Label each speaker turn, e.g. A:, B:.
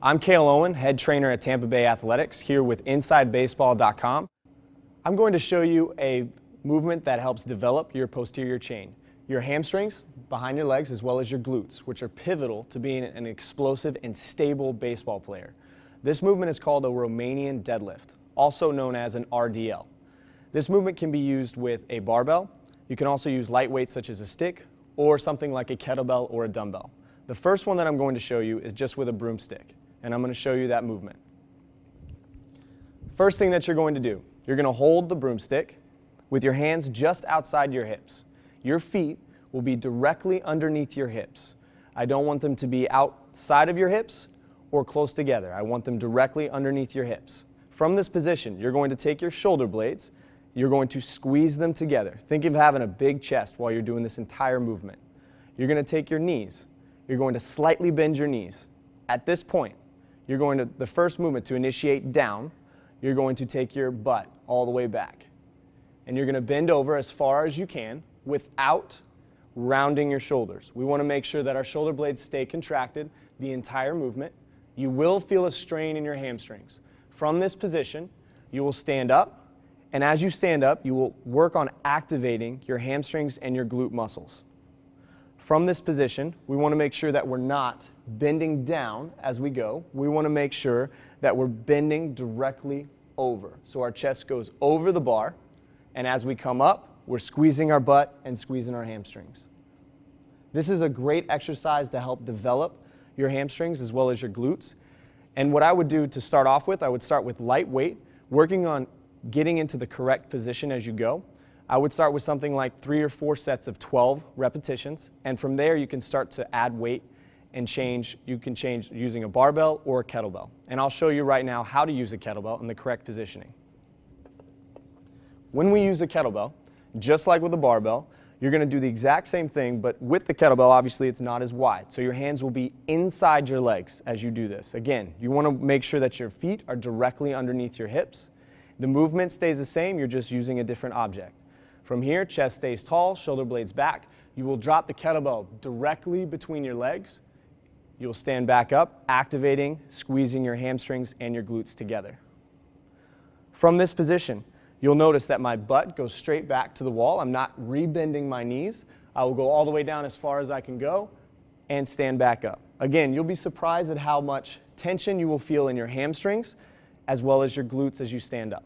A: I'm Cale Owen, head trainer at Tampa Bay Athletics, here with InsideBaseball.com. I'm going to show you a movement that helps develop your posterior chain, your hamstrings behind your legs, as well as your glutes, which are pivotal to being an explosive and stable baseball player. This movement is called a Romanian Dead Lift, also known as an RDL. This movement can be used with a barbell. You can also use light weights such as a stick or something like a kettlebell or a dumbbell. The first one that I'm going to show you is just with a broomstick, and I'm going to show you that movement. First thing that you're going to do, you're going to hold the broomstick with your hands just outside your hips. Your feet will be directly underneath your hips. I don't want them to be outside of your hips or close together. I want them directly underneath your hips. From this position, you're going to take your shoulder blades, you're going to squeeze them together. Think of having a big chest while you're doing this entire movement. You're going to take your knees, you're going to slightly bend your knees. At this point, you're going to, the first movement to initiate down, you're going to take your butt all the way back. And you're going to bend over as far as you can without rounding your shoulders. We want to make sure that our shoulder blades stay contracted the entire movement. You will feel a strain in your hamstrings. From this position, you will stand up, and as you stand up, you will work on activating your hamstrings and your glute muscles. From this position, we want to make sure that we're not bending down as we go. We want to make sure that we're bending directly over. So our chest goes over the bar, and as we come up, we're squeezing our butt and squeezing our hamstrings. This is a great exercise to help develop your hamstrings as well as your glutes. And what I would do to start off with, I would start with light weight, working on getting into the correct position as you go. I would start with something like 3 or 4 sets of 12 repetitions, and from there you can start to add weight and change. You can change using a barbell or a kettlebell. And I'll show you right now how to use a kettlebell in the correct positioning. When we use a kettlebell, just like with a barbell, you're going to do the exact same thing, but with the kettlebell, obviously it's not as wide. So your hands will be inside your legs as you do this. Again, you want to make sure that your feet are directly underneath your hips. The movement stays the same, you're just using a different object. From here, chest stays tall, shoulder blades back. You will drop the kettlebell directly between your legs. You'll stand back up, activating, squeezing your hamstrings and your glutes together. From this position, you'll notice that my butt goes straight back to the wall. I'm not rebending my knees. I will go all the way down as far as I can go and stand back up. Again, you'll be surprised at how much tension you will feel in your hamstrings as well as your glutes as you stand up.